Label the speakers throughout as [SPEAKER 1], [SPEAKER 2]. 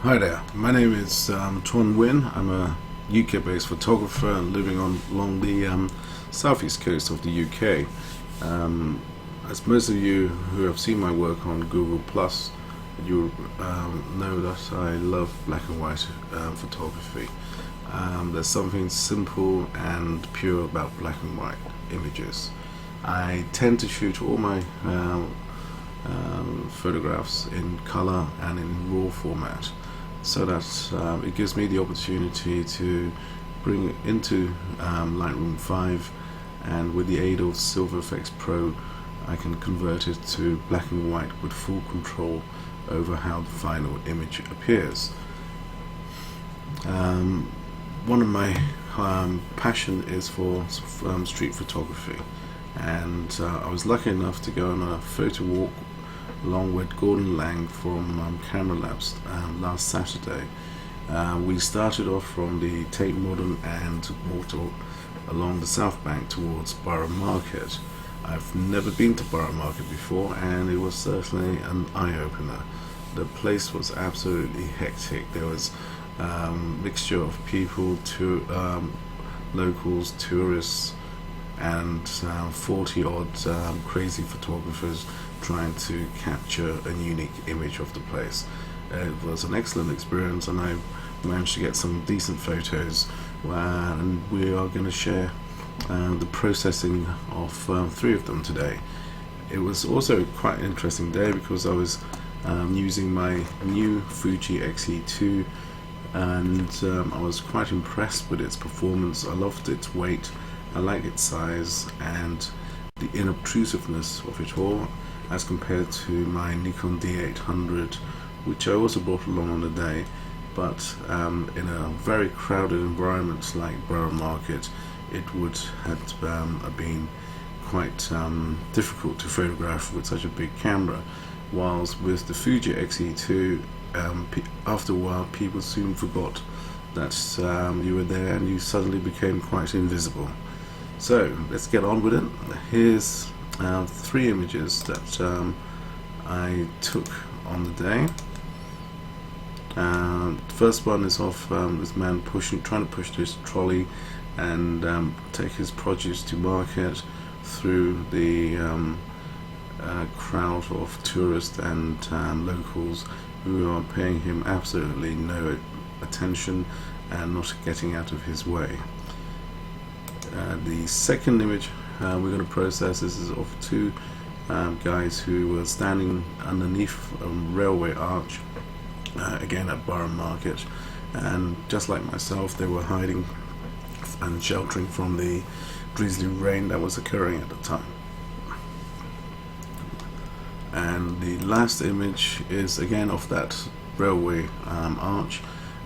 [SPEAKER 1] Hi there, my name is Tuan Win. I'm a UK-based photographer living along the southeast coast of the UK. As most of you who have seen my work on Google Plus, you know that I love black and white photography. There's something simple and pure about black and white images. I tend to shoot all my photographs in color and in raw format, so that it gives me the opportunity to bring it into Lightroom 5, and with the aid of Silverefex Pro I can convert it to black and white with full control over how the final image appears. One of my passion is for street photography, and I was lucky enough to go on a photo walk along with Gordon Lang from Camera Labs last Saturday. We started off from the Tate Modern and walked along the South Bank towards Borough Market. I've never been to Borough Market before, and it was certainly an eye-opener. The place was absolutely hectic. There was a mixture of people, locals, tourists, and 40 odd crazy photographers trying to capture a unique image of the place. It was an excellent experience, and I managed to get some decent photos, and we are going to share the processing of 3 of them today. It was also quite an interesting day because I was using my new Fuji X-E2, and I was quite impressed with its performance. I loved its weight, I like its size, and the inobtrusiveness of it all as compared to my Nikon D800, which I also brought along on the day, but in a very crowded environment like Borough Market, it would have been quite difficult to photograph with such a big camera. Whilst with the Fuji X-E2, after a while people soon forgot that you were there, and you suddenly became quite invisible. So let's get on with it. Here's 3 images that I took on the day. The first one is of this man trying to push this trolley and take his produce to market through the crowd of tourists and locals who are paying him absolutely no attention and not getting out of his way. The second image we're going to process is of 2 guys who were standing underneath a railway arch, again at Borough Market, and just like myself, they were hiding and sheltering from the drizzly rain that was occurring at the time. And the last image is again of that railway arch,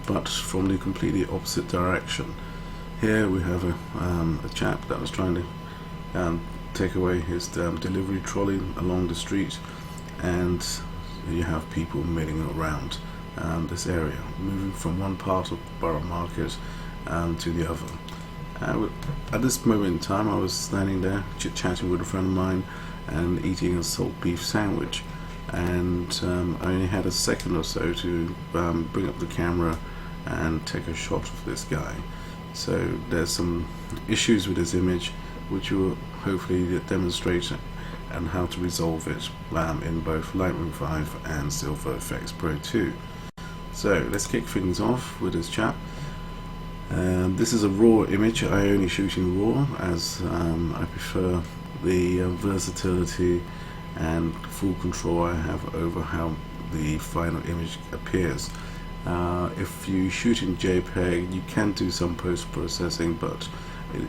[SPEAKER 1] but from the completely opposite direction. Here we have a chap that was trying to take away his delivery trolley along the street, and you have people milling around this area, moving from one part of Borough Market to the other. At this moment in time, I was standing there chit-chatting with a friend of mine and eating a salt beef sandwich, and I only had a second or so to bring up the camera and take a shot of this guy. So there's some issues with this image which will hopefully demonstrate and how to resolve it in both Lightroom 5 and Silverefex Pro 2. So let's kick things off with this chap. This is a raw image. I only shoot in raw as I prefer the versatility and full control I have over how the final image appears. If you shoot in JPEG, you can do some post-processing, but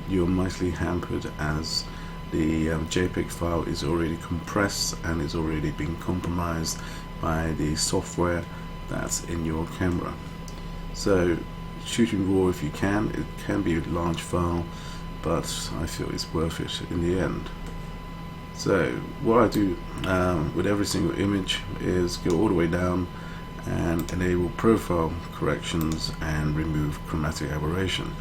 [SPEAKER 1] you're mostly hampered as the JPEG file is already compressed and is already being compromised by the software that's in your camera. So shooting raw, if you can, it can be a large file, but I feel it's worth it in the end. So what I do with every single image is go all the way down and enable profile corrections and remove chromatic aberration.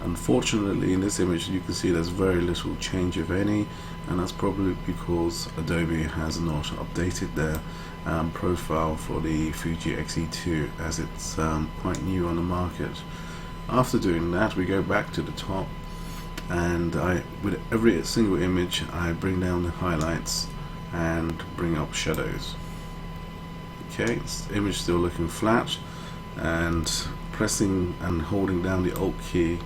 [SPEAKER 1] Unfortunately, in this image you can see there's very little change, if any, and that's probably because Adobe has not updated their profile for the Fuji X-E2, as it's quite new on the market. After doing that, we go back to the top, and with every single image I bring down the highlights and bring up shadows. Okay, the image still looking flat, and pressing and holding down the Alt key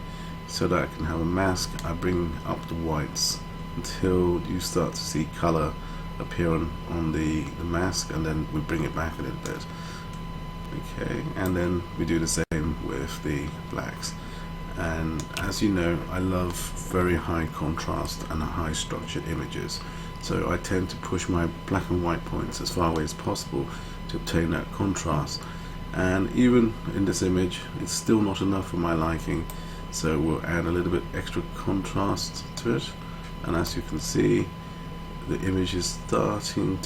[SPEAKER 1] so that I can have a mask, I bring up the whites until you start to see color appear on the mask, and then we bring it back a little bit. Okay, and then we do the same with the blacks. And as you know, I love very high contrast and high structured images, so I tend to push my black and white points as far away as possible to obtain that contrast. And even in this image, it's still not enough for my liking, so we'll add a little bit extra contrast to it. And as you can see, the image is starting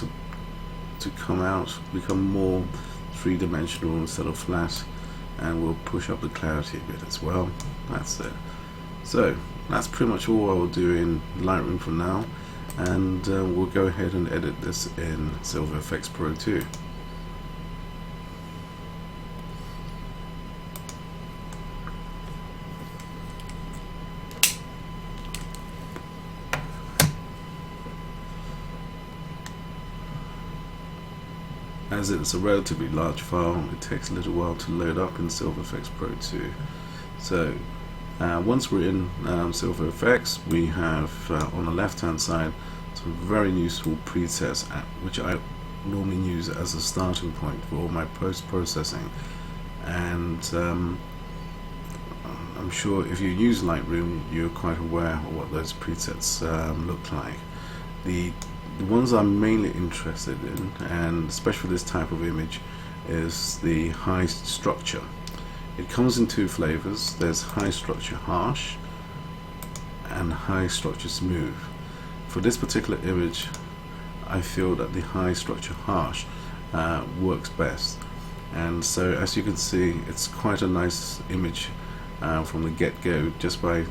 [SPEAKER 1] to come out, become more three-dimensional instead of flat, and we'll push up the clarity a bit as well. That's it. So that's pretty much all I will do in Lightroom for now, and we'll go ahead and edit this in Silverefex Pro 2. As it's a relatively large file, it takes a little while to load up in Silverefex Pro 2. So once we're in Silverefex, we have on the left hand side some very useful presets which I normally use as a starting point for all my post-processing. And I'm sure if you use Lightroom, you're quite aware of what those presets look like. The ones I'm mainly interested in, and especially for this type of image, is the high structure. It comes in two flavors. There's high structure harsh and high structure smooth. For this particular image, I feel that the high structure harsh works best, and so as you can see, it's quite a nice image from the get-go just by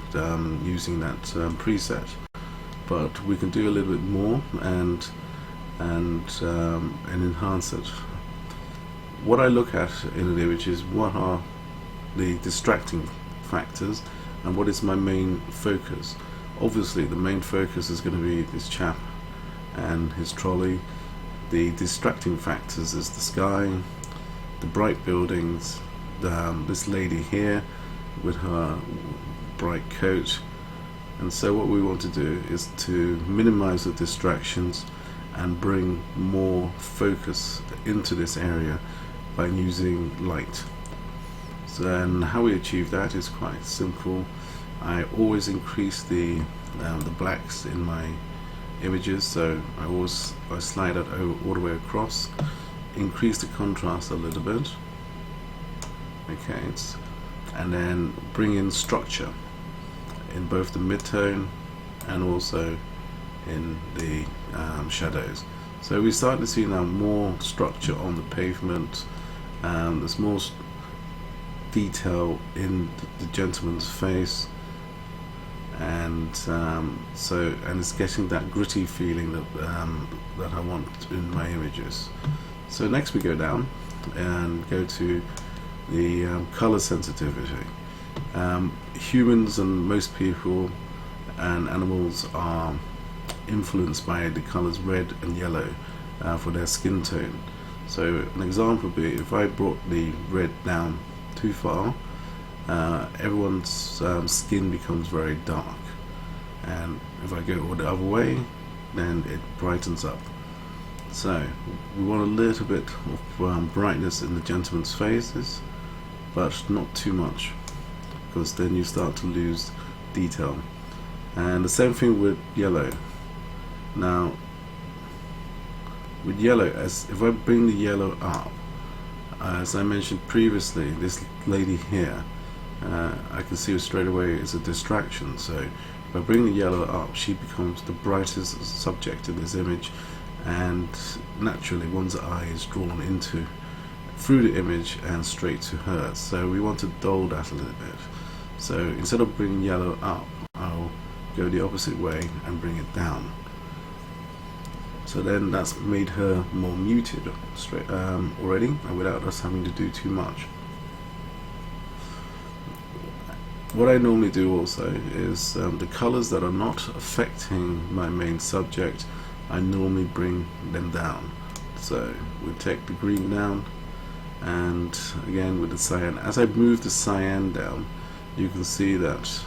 [SPEAKER 1] using that preset. But we can do a little bit more and enhance it. What I look at in an image is what are the distracting factors and what is my main focus. Obviously the main focus is going to be this chap and his trolley. The distracting factors is the sky, the bright buildings, this lady here with her bright coat. And so what we want to do is to minimize the distractions and bring more focus into this area by using light. So, and how we achieve that is quite simple. I always increase the blacks in my images, so I slide it all the way across, increase the contrast a little bit, okay, and then bring in structure in both the midtone and also in the shadows. So we start to see now more structure on the pavement. There's more detail in the gentleman's face, and it's getting that gritty feeling that I want in my images. So next we go down and go to the color sensitivity. Humans and most people and animals are influenced by the colors red and yellow for their skin tone. So an example would be if I brought the red down too far, everyone's skin becomes very dark, and if I go all the other way, then it brightens up. So we want a little bit of brightness in the gentleman's faces, but not too much, because then you start to lose detail. And the same thing with yellow. Now with yellow, as if I bring the yellow up, as I mentioned previously, this lady here, I can see her straight away as a distraction. So if I bring the yellow up, she becomes the brightest subject in this image, and naturally one's eye is drawn through the image and straight to her. So we want to dull that a little bit. So instead of bringing yellow up, I'll go the opposite way and bring it down. So then that's made her more muted already, and without us having to do too much. What I normally do also is the colors that are not affecting my main subject, I normally bring them down. So we take the green down, and again with the cyan, as I move the cyan down, you can see that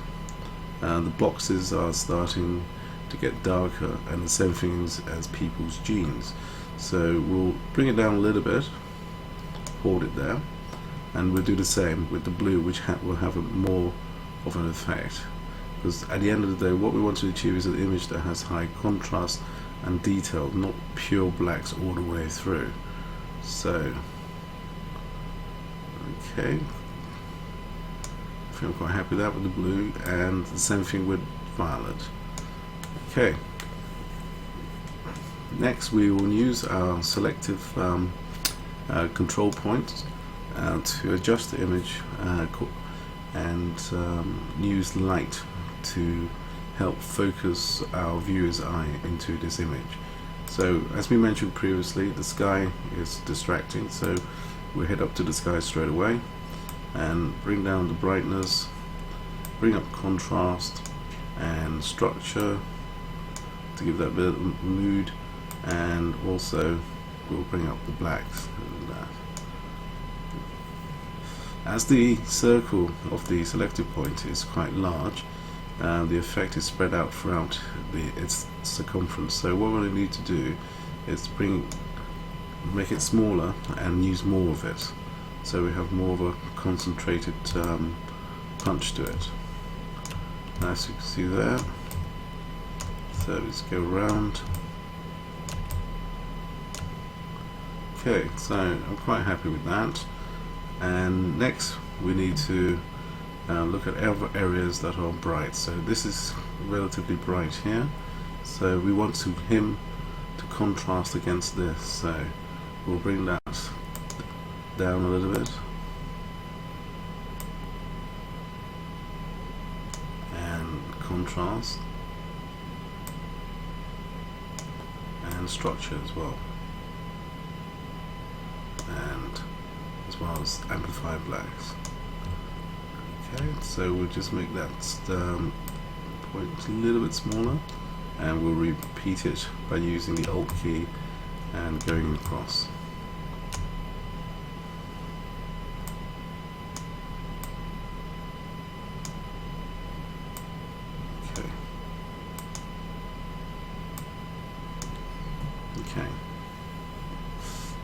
[SPEAKER 1] the boxes are starting to get darker, and the same things as people's jeans. So we'll bring it down a little bit, hold it there, and we'll do the same with the blue, which will have more of an effect, because at the end of the day what we want to achieve is an image that has high contrast and detail, not pure blacks all the way through. So okay, I feel quite happy with that with the blue, and the same thing with violet. Okay, next we will use our selective control points to adjust the image and use light to help focus our viewer's eye into this image. So as we mentioned previously, the sky is distracting, so we head up to the sky straight away and bring down the brightness, bring up contrast and structure to give that bit of mood, and also we'll bring up the blacks and that. As the circle of the selective point is quite large, the effect is spread out throughout its circumference. So what we need to do is make it smaller and use more of it, so we have more of a concentrated punch to it. As you can see there. So let's go around. Okay, so I'm quite happy with that. And next we need to look at other areas that are bright. So this is relatively bright here, so we want him to contrast against this, so we'll bring that down a little bit and contrast and structure as well, and as well as amplify blacks. Okay, so we'll just make that point a little bit smaller, and we'll repeat it by using the Alt key and going across. Okay. Okay.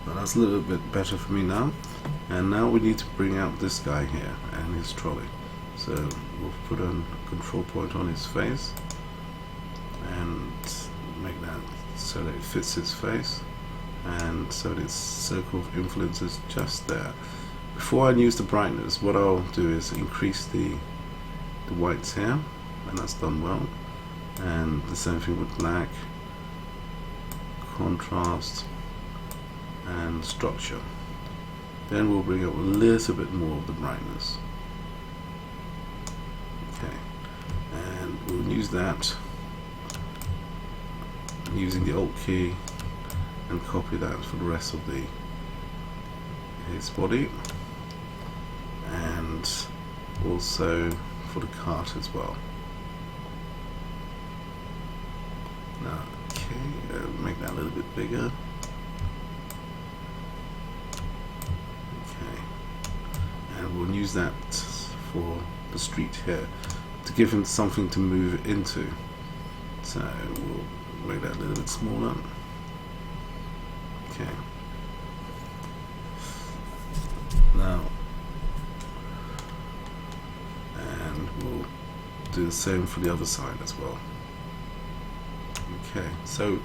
[SPEAKER 1] Now that's a little bit better for me now. And now we need to bring out this guy here and his trolley. So we'll put a control point on his face and make that so that it fits his face, and so this circle of influence is just there. Before I use the brightness, what I'll do is increase the whites here, and that's done well. And the same thing with black, contrast and structure. Then we'll bring up a little bit more of the brightness. Okay, and we'll use that using the Alt key and copy that for the rest of his body, and also for the cart as well. Now, okay, make that a little bit bigger. We'll use that for the street here to give him something to move into. So we'll make that a little bit smaller. Okay. Now, and we'll do the same for the other side as well. Okay, so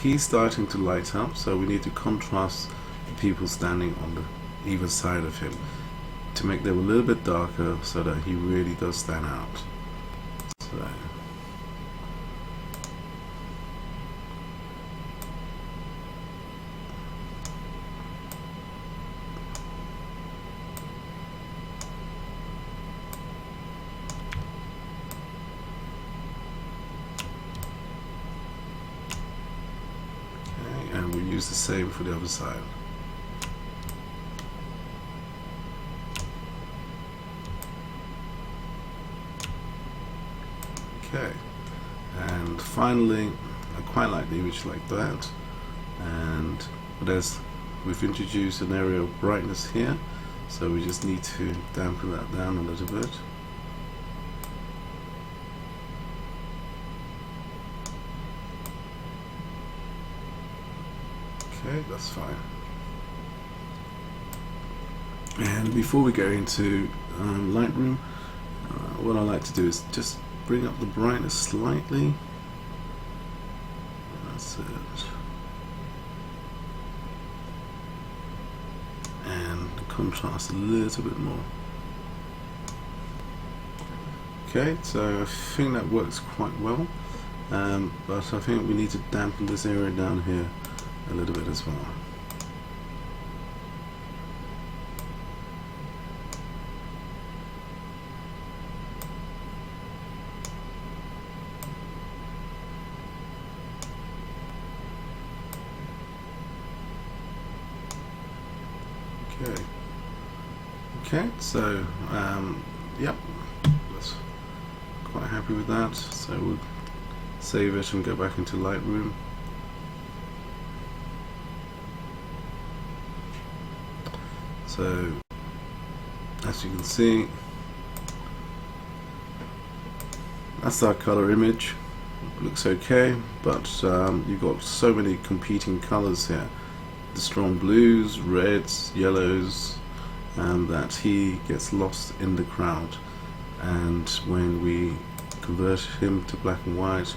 [SPEAKER 1] he's starting to light up, so we need to contrast the people standing on the either side of him to make them a little bit darker, so that he really does stand out. So and we use the same for the other side. Okay, and finally, I quite like the image like that, and we've introduced an area of brightness here, so we just need to dampen that down a little bit. Okay, that's fine. And before we go into Lightroom, what I like to do is just bring up the brightness slightly. That's it. And the contrast a little bit more. Okay, so I think that works quite well, but I think we need to dampen this area down here a little bit as well. Okay, so yep, that's quite happy with that. So we'll save it and go back into Lightroom. So as you can see, that's our color image. Looks okay, but you've got so many competing colors here. The strong blues, reds, yellows, and that he gets lost in the crowd. And when we convert him to black and white,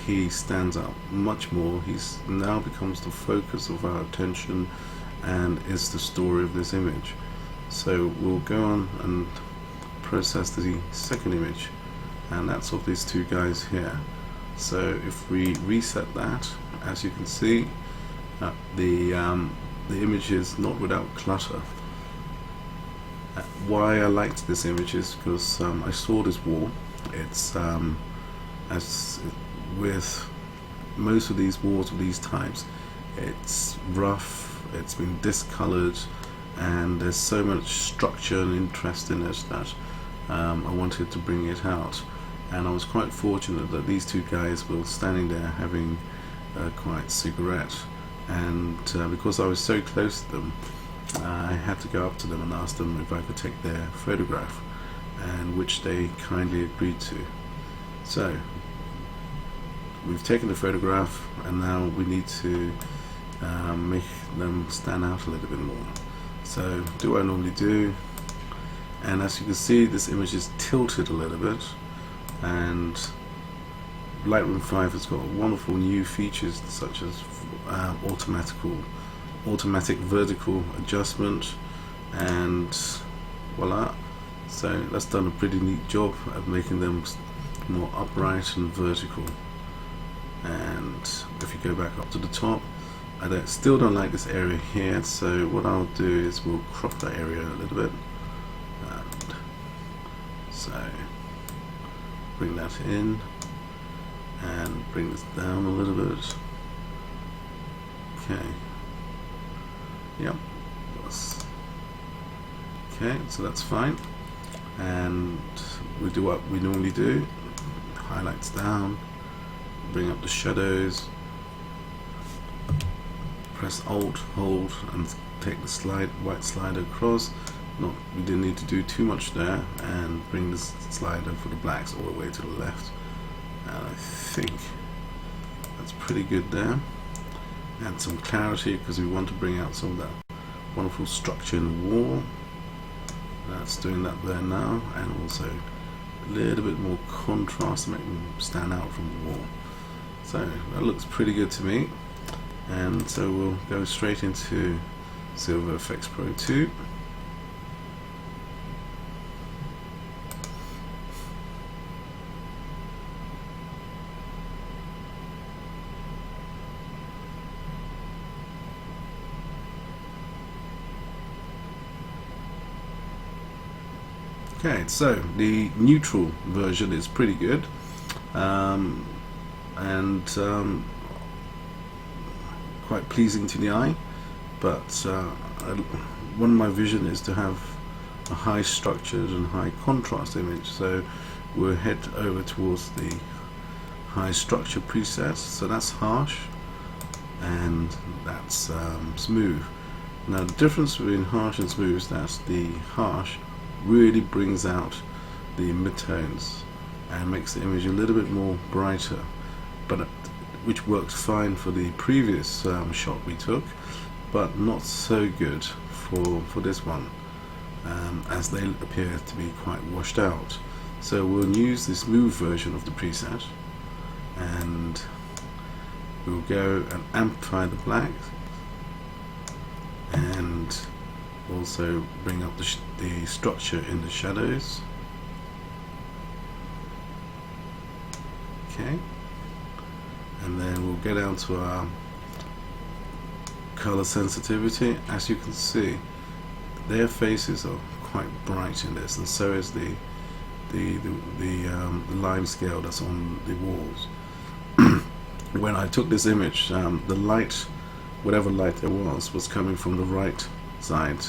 [SPEAKER 1] he stands out much more. He's now becomes the focus of our attention and is the story of this image. So we'll go on and process the second image, and that's of these two guys here. So if we reset that, as you can see, the image is not without clutter. Why I liked this image is because I saw this wall. It's as with most of these walls of these types, it's rough, it's been discolored, and there's so much structure and interest in it that I wanted to bring it out. And I was quite fortunate that these two guys were standing there having a quiet cigarette, and because I was so close to them, I had to go up to them and ask them if I could take their photograph, and which they kindly agreed to. So we've taken the photograph, and now we need to make them stand out a little bit more. So do what I normally do, and as you can see, this image is tilted a little bit, and Lightroom 5 has got wonderful new features such as automatic vertical adjustment, and voila. So that's done a pretty neat job of making them more upright and vertical. And if you go back up to the top, I still don't like this area here, so what I'll do is we'll crop that area a little bit, and so bring that in and bring this down a little bit. Okay, yep, okay, so that's fine. And we do what we normally do, highlights down, bring up the shadows, press Alt, hold, and take the white slider across. We didn't need to do too much there, and bring this slider for the blacks all the way to the left. And I think that's pretty good there. Add some clarity because we want to bring out some of that wonderful structure in the wall. That's doing that there now, and also a little bit more contrast to make them stand out from the wall. So that looks pretty good to me, and so we'll go straight into Silverefex Pro 2. Okay, so the neutral version is pretty good, and quite pleasing to the eye, but one of my vision is to have a high structured and high contrast image, so we'll head over towards the high structure preset. So that's harsh and that's smooth. Now the difference between harsh and smooth is that the harsh really brings out the midtones and makes the image a little bit more brighter, but which works fine for the previous shot we took, but not so good for this one, as they appear to be quite washed out. So we'll use the smooth version of the preset, and we'll go and amplify the black, and also bring up the structure in the shadows. Okay, and then we'll get down to our color sensitivity. As you can see, their faces are quite bright in this, and so is the line scale that's on the walls. When I took this image, the light, whatever light there was coming from the right side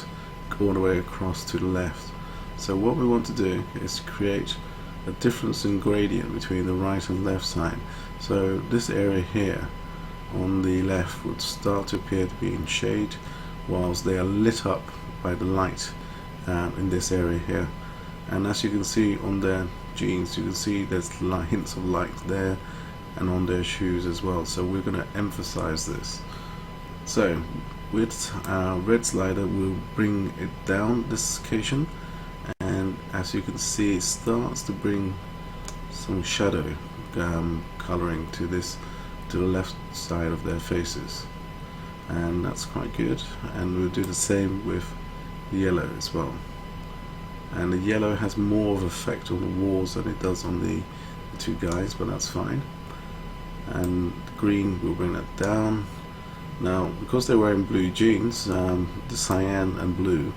[SPEAKER 1] all the way across to the left. So what we want to do is create a difference in gradient between the right and left side. So this area here on the left would start to appear to be in shade, whilst they are lit up by the light in this area here. And as you can see on their jeans, you can see there's hints of light there, and on their shoes as well. So we're going to emphasize this. So with our red slider, we'll bring it down this occasion, and as you can see, it starts to bring some shadow coloring to the left side of their faces, and that's quite good. And we'll do the same with the yellow as well, and the yellow has more of an effect on the walls than it does on the two guys, but that's fine. And green, we'll bring that down. Now because they're wearing blue jeans, the cyan and blue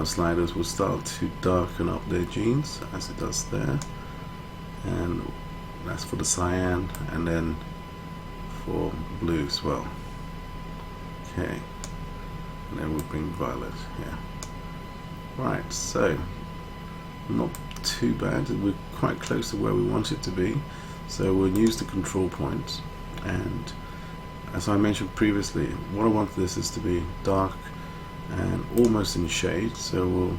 [SPEAKER 1] sliders will start to darken up their jeans, as it does there, and that's for the cyan, and then for blue as well. Okay, and then we'll bring violet here. Right, so not too bad, we're quite close to where we want it to be. So we'll use the control point, and as I mentioned previously, what I want this is to be dark and almost in shade, so we'll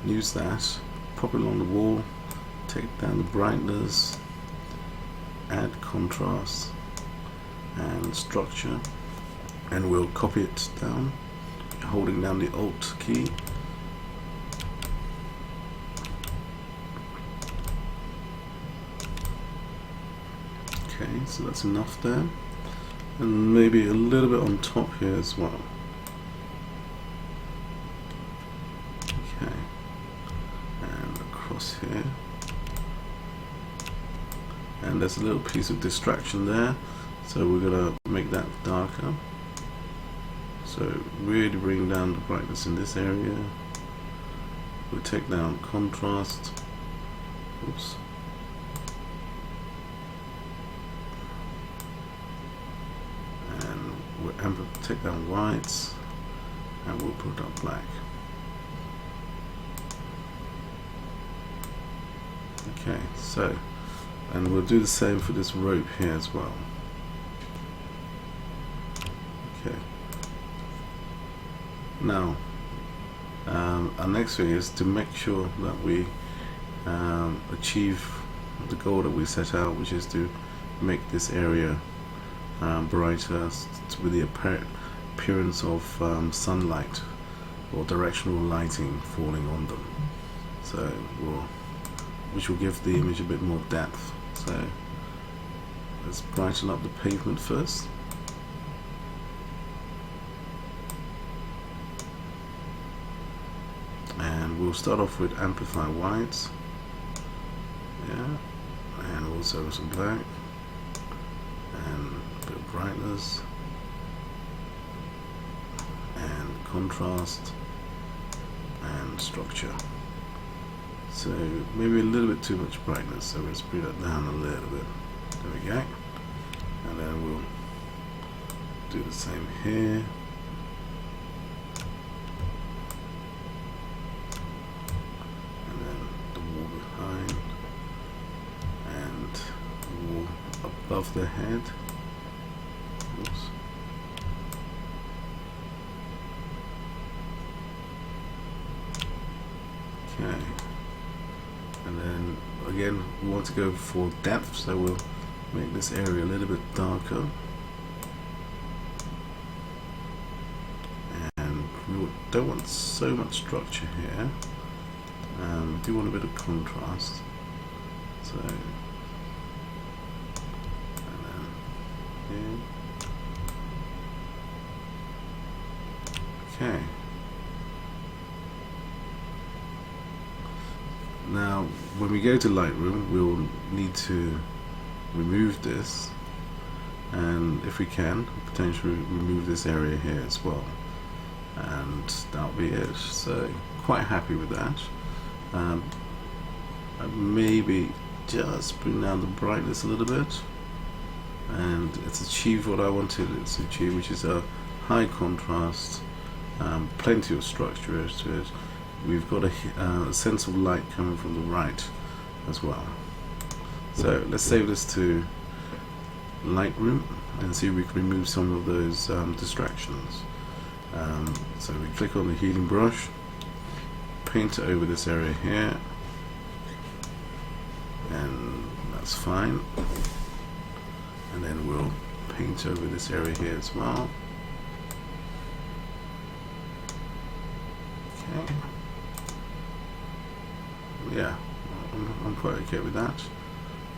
[SPEAKER 1] use that, pop it along the wall, take down the brightness, add contrast and structure, and we'll copy it down holding down the Alt key. Okay, so that's enough there, and maybe a little bit on top here as well. Okay, and across here, and there's a little piece of distraction there, so we're gonna make that darker. So really bring down the brightness in this area. We'll take down contrast. Oops. And we'll take down whites, and we'll put up black. Okay, so, and we'll do the same for this rope here as well. Okay. Now, our next thing is to make sure that we achieve the goal that we set out, which is to make this area brighter with the appearance of sunlight or directional lighting falling on them. So which will give the image a bit more depth. So let's brighten up the pavement first. And we'll start off with amplify whites, yeah, and also some black, and a bit of brightness, and contrast, and structure. So maybe a little bit too much brightness, so let's bring that down a little bit. There we go. And then we'll do the same here. And then the wall behind and the wall above the head. Oops. Okay. And then again, we want to go for depth, so we'll make this area a little bit darker. And we don't want so much structure here. We do want a bit of contrast. So, and then here. Okay. Now, when we go to Lightroom, we'll need to remove this, and if we can, potentially remove this area here as well, and that'll be it. So, quite happy with that. Maybe just bring down the brightness a little bit, and it's achieved what I wanted it to achieve, which is a high contrast, plenty of structure to it. We've got a sense of light coming from the right as well. So let's save this to Lightroom and see if we can remove some of those distractions. So we click on the healing brush, paint over this area here, and that's fine. And then we'll paint over this area here as well. Okay. Yeah, I'm quite okay with that.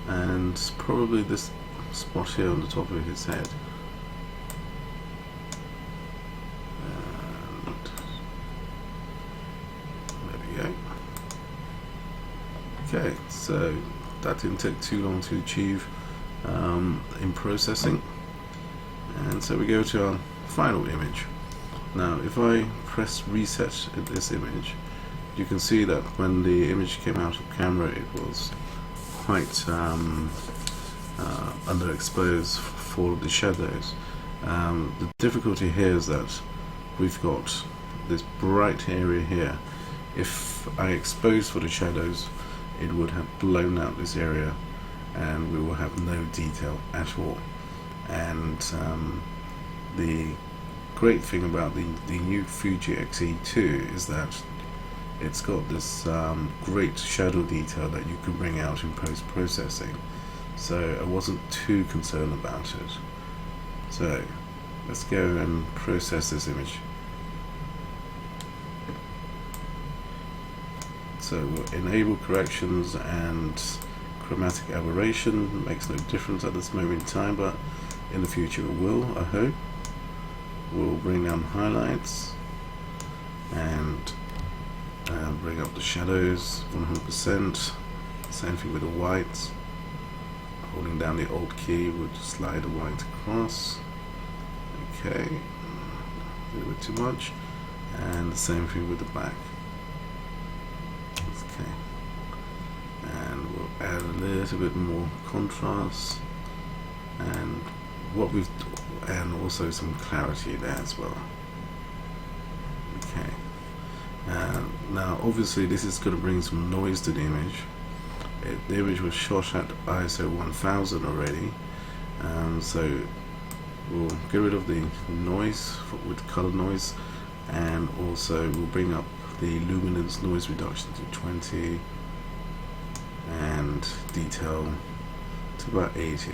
[SPEAKER 1] And probably this spot here on the top of his head. And there we go. Okay, so that didn't take too long to achieve in processing. And so we go to our final image. Now, if I press reset at this image, you can see that when the image came out of camera, it was quite underexposed for the shadows. The difficulty here is that we've got this bright area here. If I expose for the shadows, it would have blown out this area and we will have no detail at all. And the great thing about the new Fuji X-E2 is that it's got this great shadow detail that you can bring out in post-processing. So I wasn't too concerned about it. So let's go and process this image. So we'll enable corrections and chromatic aberration. Makes no difference at this moment in time, but in the future it will, I hope. We'll bring down highlights and bring up the shadows 100%. Same thing with the whites. Holding down the Alt key would slide the white across. Okay, a little bit too much. And the same thing with the black. Okay, and we'll add a little bit more contrast, and also some clarity there as well. Okay. Now obviously this is going to bring some noise to the image. The image was shot at ISO 1000 already, so we'll get rid of the noise with color noise, and also we'll bring up the luminance noise reduction to 20 and detail to about 80.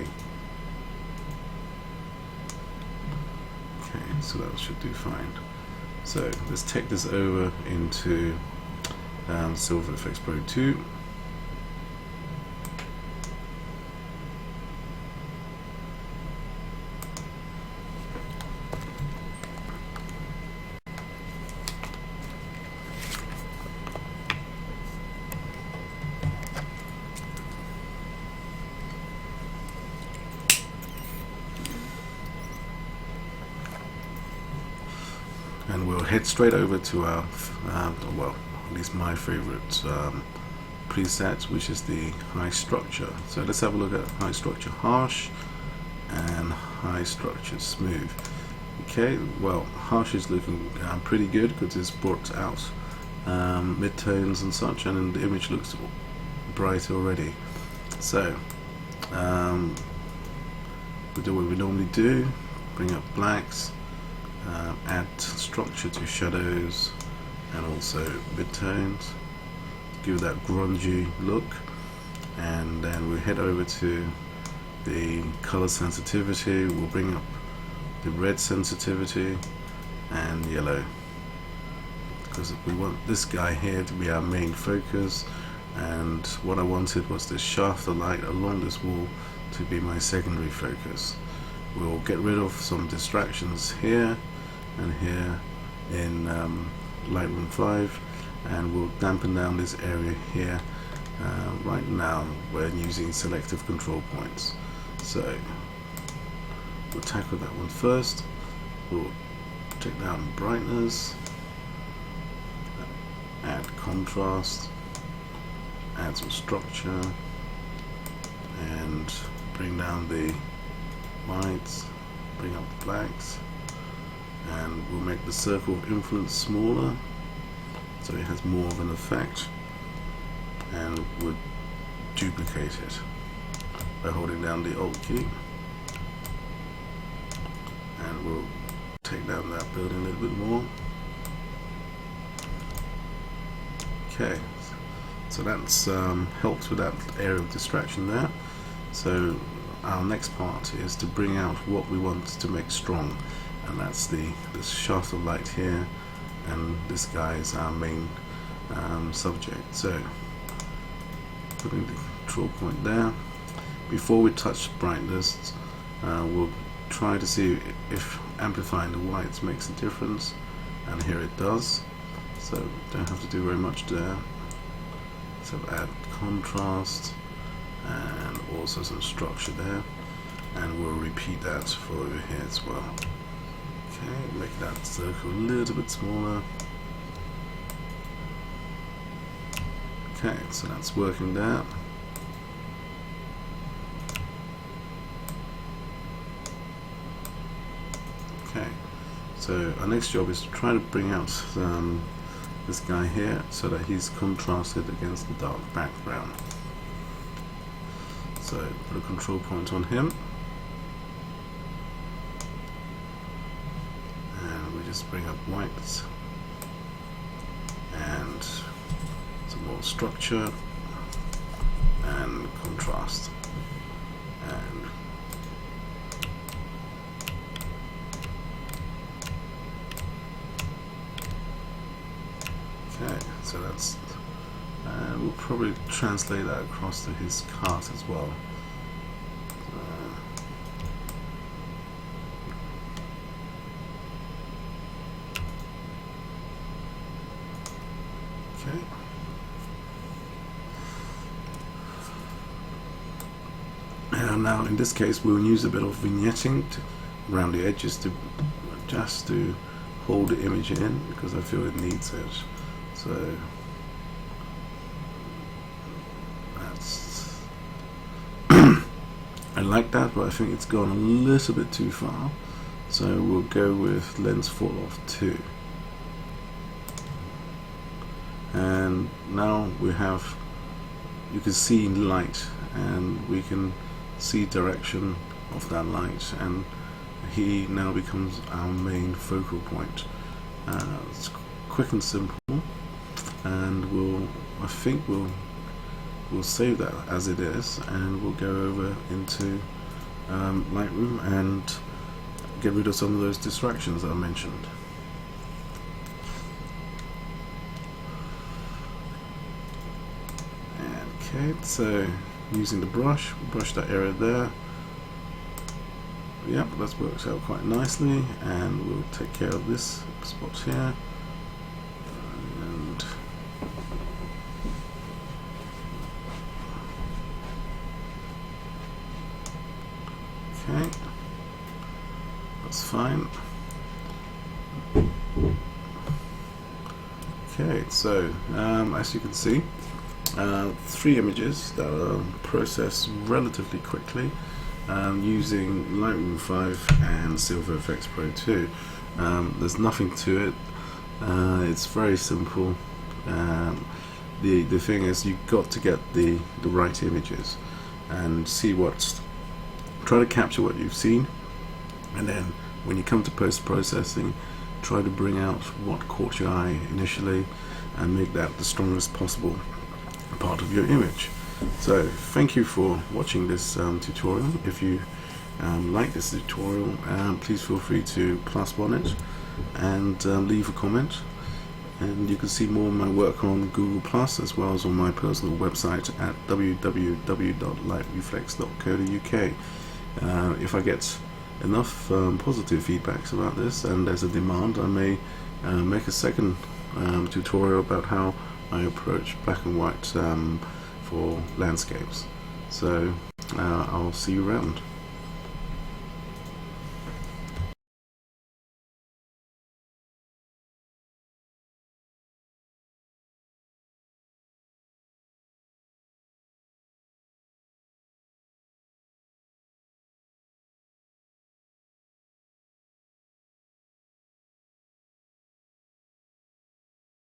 [SPEAKER 1] Okay, so that should do fine. So let's take this over into Silverefex Pro 2. And we'll head straight over to our, well, at least my favorite preset, which is the high structure. So let's have a look at high structure harsh and high structure smooth. Okay, well, harsh is looking pretty good because it's brought out midtones and such, and the image looks bright already. So we do what we normally do: bring up blacks, add structure to shadows, and also midtones, give that grungy look. And then we head over to the color sensitivity. We'll bring up the red sensitivity and yellow, because we want this guy here to be our main focus, and what I wanted was this shaft of light along this wall to be my secondary focus. We'll get rid of some distractions here and here in Lightroom 5, and we'll dampen down this area here. Right now we're using selective control points, so we'll tackle that one first. We'll take down brightness, add contrast, add some structure, and bring down the whites, bring up the blacks, and we'll make the circle of influence smaller so it has more of an effect, and we'll duplicate it by holding down the Alt key, and we'll take down that building a little bit more. Okay, so that's helps with that area of distraction there. So our next part is to bring out what we want to make strong, and that's this shaft of light here, and this guy is our main subject. So putting the control point there. Before we touch brightness, we'll try to see if amplifying the whites makes a difference, and here it does. So don't have to do very much there. So add contrast and also some structure there, and we'll repeat that for over here as well. Okay, make that circle a little bit smaller. Okay, so that's working there. Okay, so our next job is to try to bring out this guy here so that he's contrasted against the dark background. So put a control point on him, and we just bring up whites and some more structure and contrast, and okay, so that's, and we'll probably translate that across to his cart as well. Okay. And now in this case we'll use a bit of vignetting around the edges just to hold the image in, because I feel it needs it. So that's I like that, but I think it's gone a little bit too far, so we'll go with lens fall off 2. And now we have, you can see light, and we can see direction of that light, and he now becomes our main focal point. It's quick and simple, and I think we'll save that as it is, and we'll go over into Lightroom and get rid of some of those distractions that I mentioned. Okay, so using the brush that area there. Yep, that's worked out quite nicely, and we'll take care of this spot here. And okay, that's fine. Okay, so as you can see, 3 images that are processed relatively quickly, using Lightroom 5 and Silverefex Pro 2. There's nothing to it. It's very simple. The thing is, you've got to get the right images and try to capture what you've seen, and then when you come to post-processing, try to bring out what caught your eye initially and make that the strongest possible part of your image. So thank you for watching this tutorial. If you like this tutorial, please feel free to plus one it and leave a comment, and you can see more of my work on Google Plus as well as on my personal website at www.lightreflex.co.uk. If I get enough positive feedbacks about this and there's a demand, I may make a second tutorial about how I approach black and white for landscapes. So I'll see you around.